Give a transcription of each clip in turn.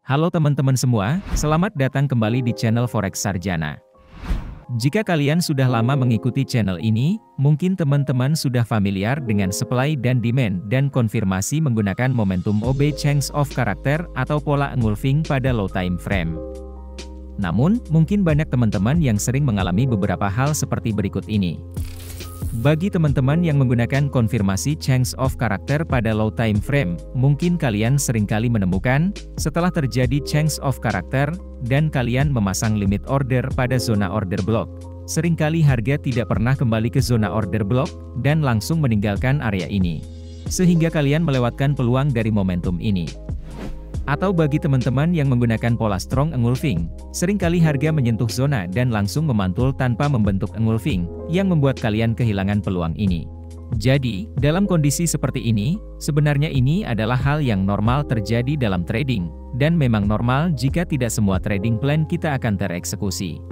Halo teman-teman semua, selamat datang kembali di channel Forex Sarjana. Jika kalian sudah lama mengikuti channel ini, mungkin teman-teman sudah familiar dengan supply dan demand dan konfirmasi menggunakan momentum OB change of character atau pola engulfing pada low time frame. Namun, mungkin banyak teman-teman yang sering mengalami beberapa hal seperti berikut ini. Bagi teman-teman yang menggunakan konfirmasi change of character pada low time frame, mungkin kalian seringkali menemukan, setelah terjadi change of character, dan kalian memasang limit order pada zona order block. Seringkali harga tidak pernah kembali ke zona order block, dan langsung meninggalkan area ini. Sehingga kalian melewatkan peluang dari momentum ini. Atau bagi teman-teman yang menggunakan pola strong engulfing, seringkali harga menyentuh zona dan langsung memantul tanpa membentuk engulfing, yang membuat kalian kehilangan peluang ini. Jadi, dalam kondisi seperti ini, sebenarnya ini adalah hal yang normal terjadi dalam trading, dan memang normal jika tidak semua trading plan kita akan tereksekusi.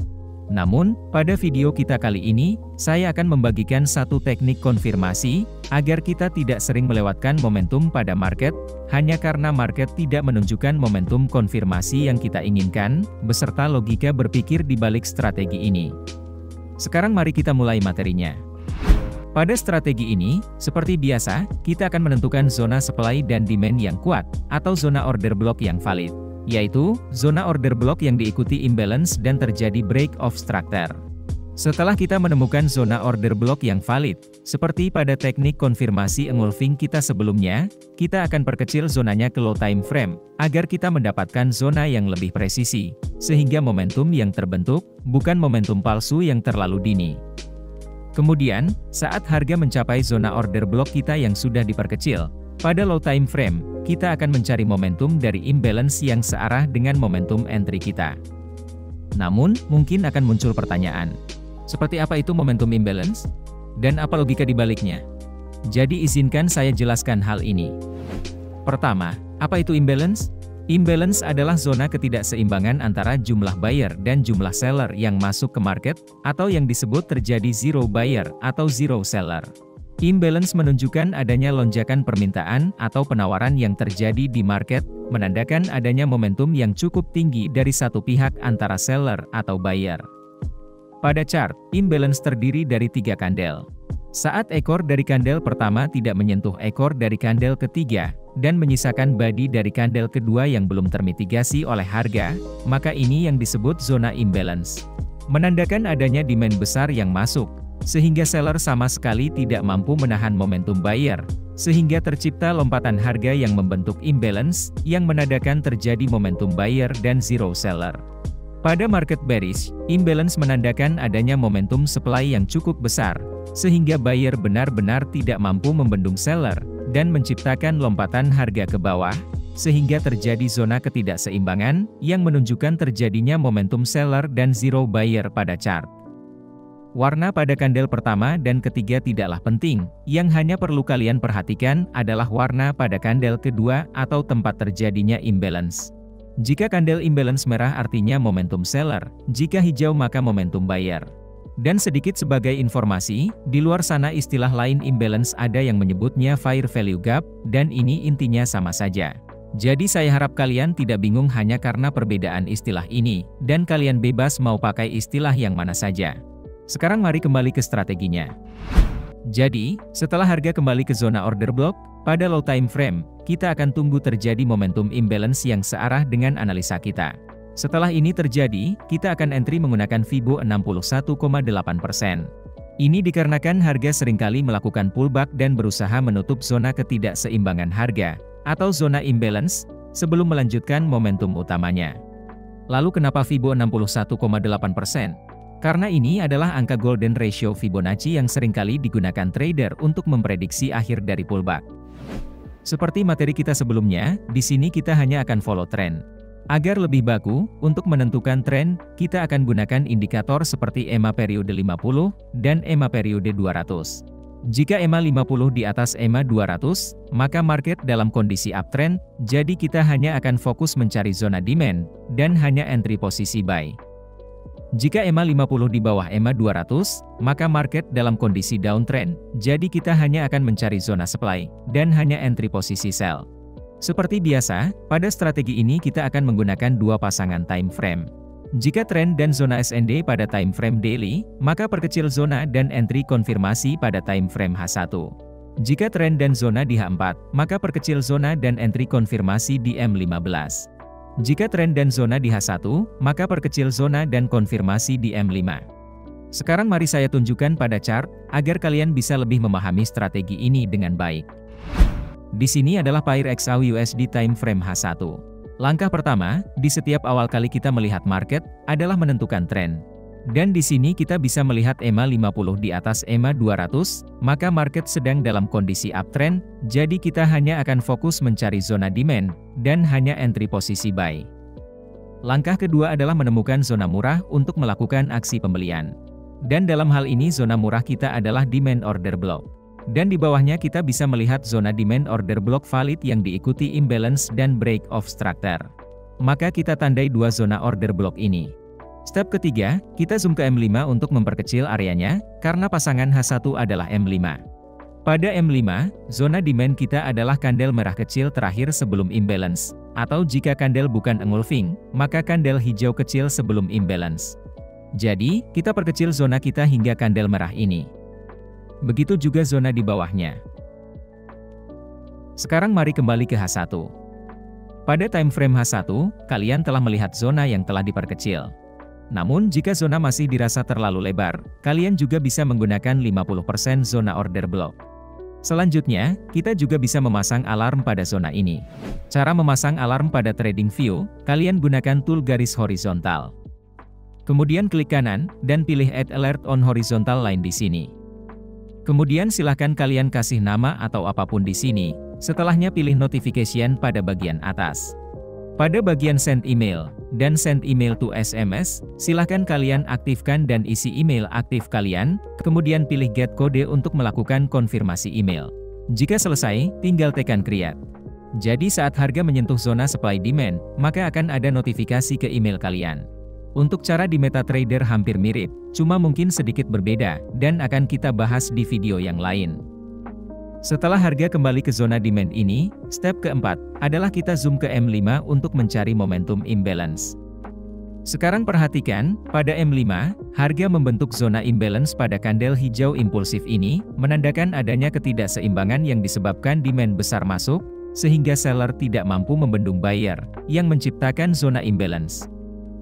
Namun, pada video kita kali ini, saya akan membagikan satu teknik konfirmasi, agar kita tidak sering melewatkan momentum pada market, hanya karena market tidak menunjukkan momentum konfirmasi yang kita inginkan, beserta logika berpikir di balik strategi ini. Sekarang mari kita mulai materinya. Pada strategi ini, seperti biasa, kita akan menentukan zona supply dan demand yang kuat, atau zona order block yang valid. Yaitu, zona order block yang diikuti imbalance dan terjadi break of structure. Setelah kita menemukan zona order block yang valid, seperti pada teknik konfirmasi engulfing kita sebelumnya, kita akan perkecil zonanya ke low time frame, agar kita mendapatkan zona yang lebih presisi, sehingga momentum yang terbentuk, bukan momentum palsu yang terlalu dini. Kemudian, saat harga mencapai zona order block kita yang sudah diperkecil, pada low time frame, kita akan mencari momentum dari imbalance yang searah dengan momentum entry kita. Namun, mungkin akan muncul pertanyaan, seperti apa itu momentum imbalance? Dan apa logika di baliknya? Jadi izinkan saya jelaskan hal ini. Pertama, apa itu imbalance? Imbalance adalah zona ketidakseimbangan antara jumlah buyer dan jumlah seller yang masuk ke market, atau yang disebut terjadi zero buyer atau zero seller. Imbalance menunjukkan adanya lonjakan permintaan atau penawaran yang terjadi di market, menandakan adanya momentum yang cukup tinggi dari satu pihak antara seller atau buyer. Pada chart, imbalance terdiri dari 3 kandel. Saat ekor dari kandel pertama tidak menyentuh ekor dari kandel ketiga, dan menyisakan body dari kandel kedua yang belum termitigasi oleh harga, maka ini yang disebut zona imbalance. Menandakan adanya demand besar yang masuk, sehingga seller sama sekali tidak mampu menahan momentum buyer, sehingga tercipta lompatan harga yang membentuk imbalance, yang menandakan terjadi momentum buyer dan zero seller. Pada market bearish, imbalance menandakan adanya momentum supply yang cukup besar, sehingga buyer benar-benar tidak mampu membendung seller, dan menciptakan lompatan harga ke bawah, sehingga terjadi zona ketidakseimbangan, yang menunjukkan terjadinya momentum seller dan zero buyer pada chart. Warna pada kandel pertama dan ketiga tidaklah penting, yang hanya perlu kalian perhatikan adalah warna pada kandel kedua atau tempat terjadinya imbalance. Jika kandel imbalance merah artinya momentum seller, jika hijau maka momentum buyer. Dan sedikit sebagai informasi, di luar sana istilah lain imbalance ada yang menyebutnya fair value gap, dan ini intinya sama saja. Jadi saya harap kalian tidak bingung hanya karena perbedaan istilah ini, dan kalian bebas mau pakai istilah yang mana saja. Sekarang mari kembali ke strateginya. Jadi, setelah harga kembali ke zona order block, pada low time frame, kita akan tunggu terjadi momentum imbalance yang searah dengan analisa kita. Setelah ini terjadi, kita akan entry menggunakan Fibo 61,8%. Ini dikarenakan harga seringkali melakukan pullback dan berusaha menutup zona ketidakseimbangan harga, atau zona imbalance, sebelum melanjutkan momentum utamanya. Lalu kenapa Fibo 61,8%? Karena ini adalah angka golden ratio Fibonacci yang seringkali digunakan trader untuk memprediksi akhir dari pullback. Seperti materi kita sebelumnya, di sini kita hanya akan follow trend. Agar lebih baku, untuk menentukan tren, kita akan gunakan indikator seperti EMA periode 50 dan EMA periode 200. Jika EMA 50 di atas EMA 200, maka market dalam kondisi uptrend, jadi kita hanya akan fokus mencari zona demand, dan hanya entry posisi buy. Jika EMA 50 di bawah EMA 200, maka market dalam kondisi downtrend, jadi kita hanya akan mencari zona supply, dan hanya entry posisi sell. Seperti biasa, pada strategi ini kita akan menggunakan dua pasangan time frame. Jika tren dan zona SND pada time frame daily, maka perkecil zona dan entry konfirmasi pada time frame H1. Jika tren dan zona di H4, maka perkecil zona dan entry konfirmasi di M15. Jika tren dan zona di H1, maka perkecil zona dan konfirmasi di M5. Sekarang mari saya tunjukkan pada chart, agar kalian bisa lebih memahami strategi ini dengan baik. Di sini adalah pair XAU USD time frame H1. Langkah pertama, di setiap awal kali kita melihat market, adalah menentukan tren. Dan di sini kita bisa melihat EMA 50 di atas EMA 200, maka market sedang dalam kondisi uptrend, jadi kita hanya akan fokus mencari zona demand, dan hanya entry posisi buy. Langkah kedua adalah menemukan zona murah untuk melakukan aksi pembelian. Dan dalam hal ini zona murah kita adalah demand order block. Dan di bawahnya kita bisa melihat zona demand order block valid yang diikuti imbalance dan break of structure. Maka kita tandai dua zona order block ini. Step ketiga, kita zoom ke M5 untuk memperkecil areanya, karena pasangan H1 adalah M5. Pada M5, zona demand kita adalah kandel merah kecil terakhir sebelum imbalance. Atau jika kandel bukan engulfing, maka kandel hijau kecil sebelum imbalance. Jadi, kita perkecil zona kita hingga kandel merah ini. Begitu juga zona di bawahnya. Sekarang mari kembali ke H1. Pada time frame H1, kalian telah melihat zona yang telah diperkecil. Namun jika zona masih dirasa terlalu lebar, kalian juga bisa menggunakan 50% zona order block. Selanjutnya, kita juga bisa memasang alarm pada zona ini. Cara memasang alarm pada TradingView, kalian gunakan tool garis horizontal. Kemudian klik kanan, dan pilih Add Alert on Horizontal Line di sini. Kemudian silahkan kalian kasih nama atau apapun di sini, setelahnya pilih Notification pada bagian atas. Pada bagian Send Email, dan Send Email to SMS, silahkan kalian aktifkan dan isi email aktif kalian, kemudian pilih Get Kode untuk melakukan konfirmasi email. Jika selesai, tinggal tekan Create. Jadi saat harga menyentuh zona supply demand, maka akan ada notifikasi ke email kalian. Untuk cara di MetaTrader hampir mirip, cuma mungkin sedikit berbeda, dan akan kita bahas di video yang lain. Setelah harga kembali ke zona demand ini, step keempat, adalah kita zoom ke M5 untuk mencari momentum imbalance. Sekarang perhatikan, pada M5, harga membentuk zona imbalance pada kandel hijau impulsif ini, menandakan adanya ketidakseimbangan yang disebabkan demand besar masuk, sehingga seller tidak mampu membendung buyer, yang menciptakan zona imbalance.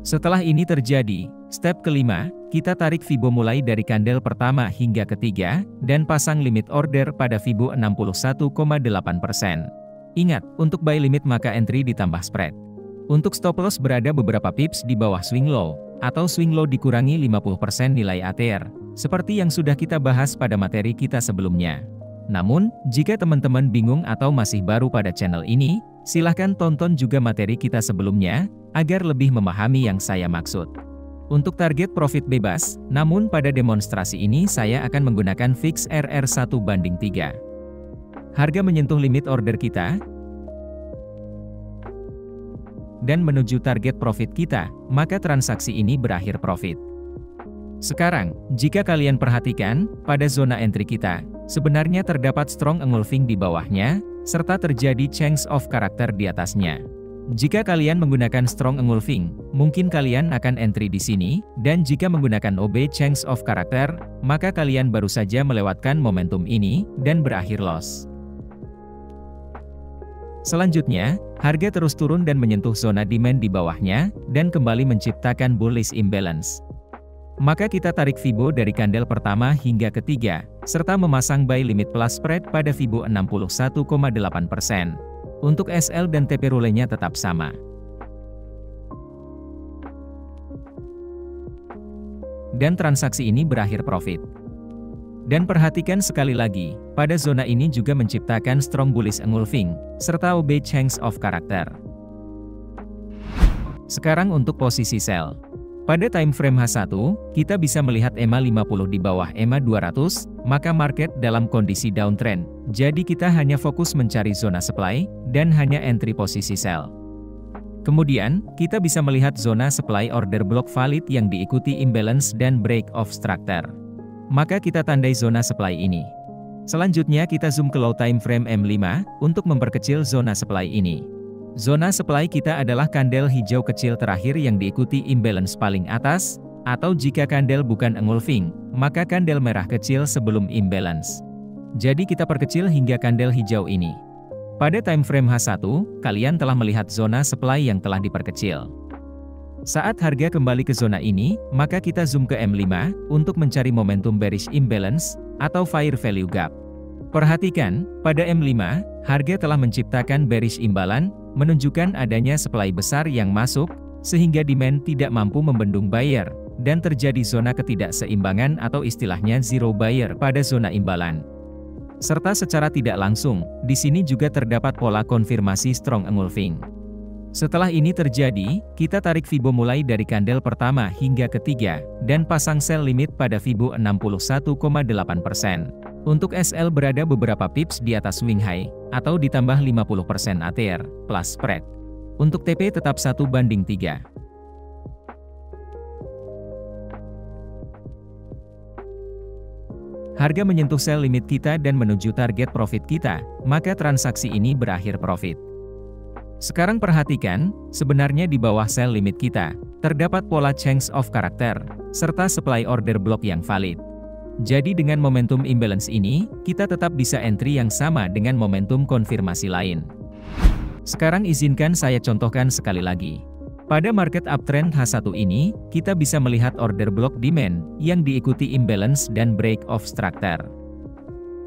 Setelah ini terjadi, step kelima, kita tarik Fibo mulai dari kandel pertama hingga ketiga, dan pasang limit order pada Fibo 61,8%. Ingat, untuk buy limit maka entry ditambah spread. Untuk stop loss berada beberapa pips di bawah swing low, atau swing low dikurangi 50% nilai ATR, seperti yang sudah kita bahas pada materi kita sebelumnya. Namun, jika teman-teman bingung atau masih baru pada channel ini, silahkan tonton juga materi kita sebelumnya, agar lebih memahami yang saya maksud. Untuk target profit bebas, namun pada demonstrasi ini saya akan menggunakan fix RR 1:3. Harga menyentuh limit order kita, dan menuju target profit kita, maka transaksi ini berakhir profit. Sekarang, jika kalian perhatikan, pada zona entry kita, sebenarnya terdapat strong engulfing di bawahnya, serta terjadi change of character di atasnya. Jika kalian menggunakan strong engulfing, mungkin kalian akan entry di sini, dan jika menggunakan OB change of character, maka kalian baru saja melewatkan momentum ini, dan berakhir loss. Selanjutnya, harga terus turun dan menyentuh zona demand di bawahnya, dan kembali menciptakan bullish imbalance. Maka kita tarik Fibo dari kandel pertama hingga ketiga, serta memasang buy limit plus spread pada Fibo 61,8%. Untuk SL dan TP rule-nya tetap sama. Dan transaksi ini berakhir profit. Dan perhatikan sekali lagi, pada zona ini juga menciptakan strong bullish engulfing, serta OB change of character. Sekarang untuk posisi sell. Pada time frame H1, kita bisa melihat EMA 50 di bawah EMA 200, maka market dalam kondisi downtrend. Jadi kita hanya fokus mencari zona supply, dan hanya entry posisi sell. Kemudian, kita bisa melihat zona supply order block valid yang diikuti imbalance dan break of structure. Maka kita tandai zona supply ini. Selanjutnya kita zoom ke low time frame M5, untuk memperkecil zona supply ini. Zona supply kita adalah kandel hijau kecil terakhir yang diikuti imbalance paling atas, atau jika kandel bukan engulfing, maka kandel merah kecil sebelum imbalance. Jadi kita perkecil hingga kandel hijau ini. Pada time frame H1, kalian telah melihat zona supply yang telah diperkecil. Saat harga kembali ke zona ini, maka kita zoom ke M5, untuk mencari momentum bearish imbalance, atau fair value gap. Perhatikan, pada M5, harga telah menciptakan bearish imbalance, menunjukkan adanya supply besar yang masuk, sehingga demand tidak mampu membendung buyer, dan terjadi zona ketidakseimbangan atau istilahnya zero buyer pada zona imbalan. Serta secara tidak langsung, di sini juga terdapat pola konfirmasi strong engulfing. Setelah ini terjadi, kita tarik Fibo mulai dari kandel pertama hingga ketiga, dan pasang sell limit pada Fibo 61,8%. Untuk SL berada beberapa pips di atas swing high, atau ditambah 50% ATR, plus spread. Untuk TP tetap 1:3. Harga menyentuh sell limit kita dan menuju target profit kita, maka transaksi ini berakhir profit. Sekarang perhatikan, sebenarnya di bawah sell limit kita, terdapat pola change of character, serta supply order block yang valid. Jadi dengan momentum imbalance ini, kita tetap bisa entry yang sama dengan momentum konfirmasi lain. Sekarang izinkan saya contohkan sekali lagi. Pada market uptrend H1 ini, kita bisa melihat order block demand, yang diikuti imbalance dan break of structure.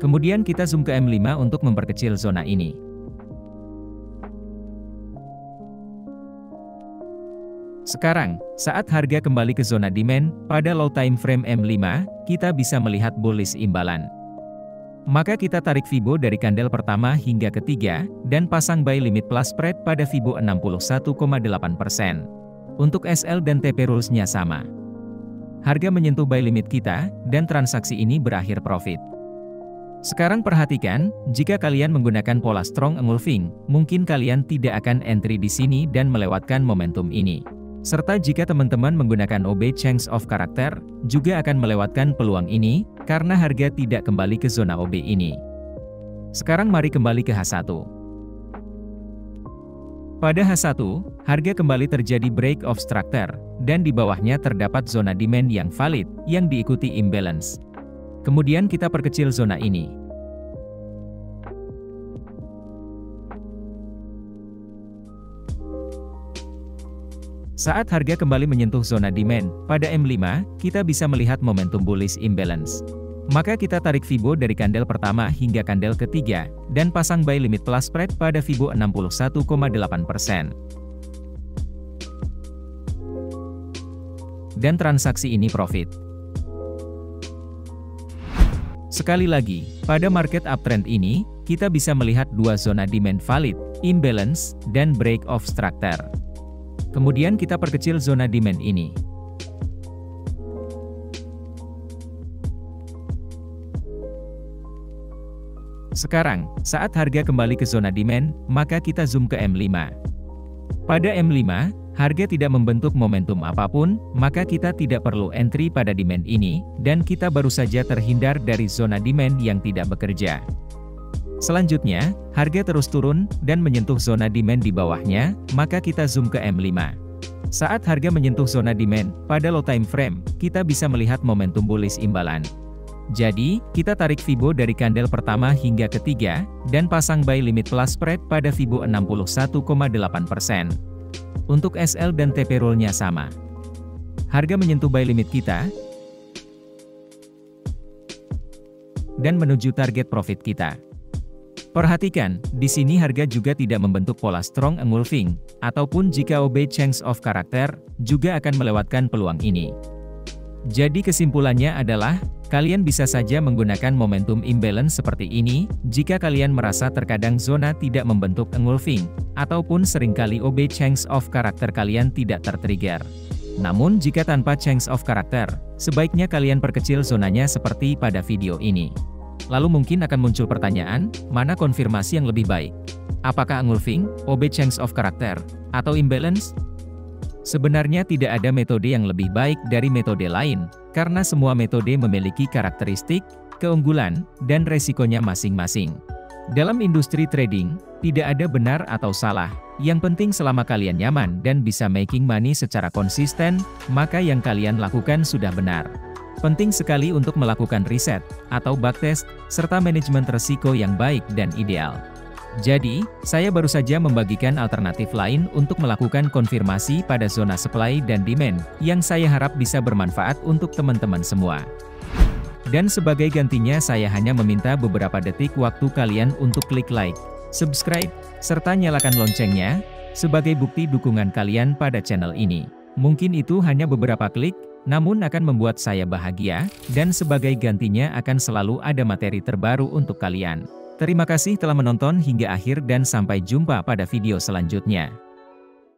Kemudian kita zoom ke M5 untuk memperkecil zona ini. Sekarang, saat harga kembali ke zona demand, pada low time frame M5, kita bisa melihat bullish imbalance. Maka kita tarik Fibo dari kandel pertama hingga ketiga, dan pasang buy limit plus spread pada Fibo 61,8%. Untuk SL dan TP rules-nya sama. Harga menyentuh buy limit kita, dan transaksi ini berakhir profit. Sekarang perhatikan, jika kalian menggunakan pola strong engulfing, mungkin kalian tidak akan entry di sini dan melewatkan momentum ini. Serta jika teman-teman menggunakan OB change of character, juga akan melewatkan peluang ini, karena harga tidak kembali ke zona OB ini. Sekarang mari kembali ke H1. Pada H1, harga kembali terjadi break of structure, dan di bawahnya terdapat zona demand yang valid, yang diikuti imbalance. Kemudian kita perkecil zona ini. Saat harga kembali menyentuh zona demand, pada M5, kita bisa melihat momentum bullish imbalance. Maka kita tarik Fibo dari kandel pertama hingga kandel ketiga, dan pasang buy limit plus spread pada Fibo 61,8%. Dan transaksi ini profit. Sekali lagi, pada market uptrend ini, kita bisa melihat dua zona demand valid, imbalance, dan break of structure. Kemudian kita perkecil zona demand ini. Sekarang, saat harga kembali ke zona demand, maka kita zoom ke M5. Pada M5, harga tidak membentuk momentum apapun, maka kita tidak perlu entry pada demand ini, dan kita baru saja terhindar dari zona demand yang tidak bekerja. Selanjutnya, harga terus turun, dan menyentuh zona demand di bawahnya, maka kita zoom ke M5. Saat harga menyentuh zona demand, pada low time frame, kita bisa melihat momentum bullish imbalance. Jadi, kita tarik Fibo dari kandel pertama hingga ketiga, dan pasang buy limit plus spread pada Fibo 61,8%. Untuk SL dan TP rule-nya sama. Harga menyentuh buy limit kita, dan menuju target profit kita. Perhatikan, di sini harga juga tidak membentuk pola strong engulfing, ataupun jika OB change of character, juga akan melewatkan peluang ini. Jadi kesimpulannya adalah, kalian bisa saja menggunakan momentum imbalance seperti ini, jika kalian merasa terkadang zona tidak membentuk engulfing, ataupun seringkali OB change of character kalian tidak tertrigger. Namun jika tanpa change of character, sebaiknya kalian perkecil zonanya seperti pada video ini. Lalu mungkin akan muncul pertanyaan, mana konfirmasi yang lebih baik? Apakah engulfing, OB change of character, atau imbalance? Sebenarnya tidak ada metode yang lebih baik dari metode lain, karena semua metode memiliki karakteristik, keunggulan, dan resikonya masing-masing. Dalam industri trading, tidak ada benar atau salah. Yang penting selama kalian nyaman dan bisa making money secara konsisten, maka yang kalian lakukan sudah benar. Penting sekali untuk melakukan riset, atau backtest, serta manajemen risiko yang baik dan ideal. Jadi, saya baru saja membagikan alternatif lain untuk melakukan konfirmasi pada zona supply dan demand, yang saya harap bisa bermanfaat untuk teman-teman semua. Dan sebagai gantinya saya hanya meminta beberapa detik waktu kalian untuk klik like, subscribe, serta nyalakan loncengnya, sebagai bukti dukungan kalian pada channel ini. Mungkin itu hanya beberapa klik, namun akan membuat saya bahagia, dan sebagai gantinya akan selalu ada materi terbaru untuk kalian. Terima kasih telah menonton hingga akhir dan sampai jumpa pada video selanjutnya.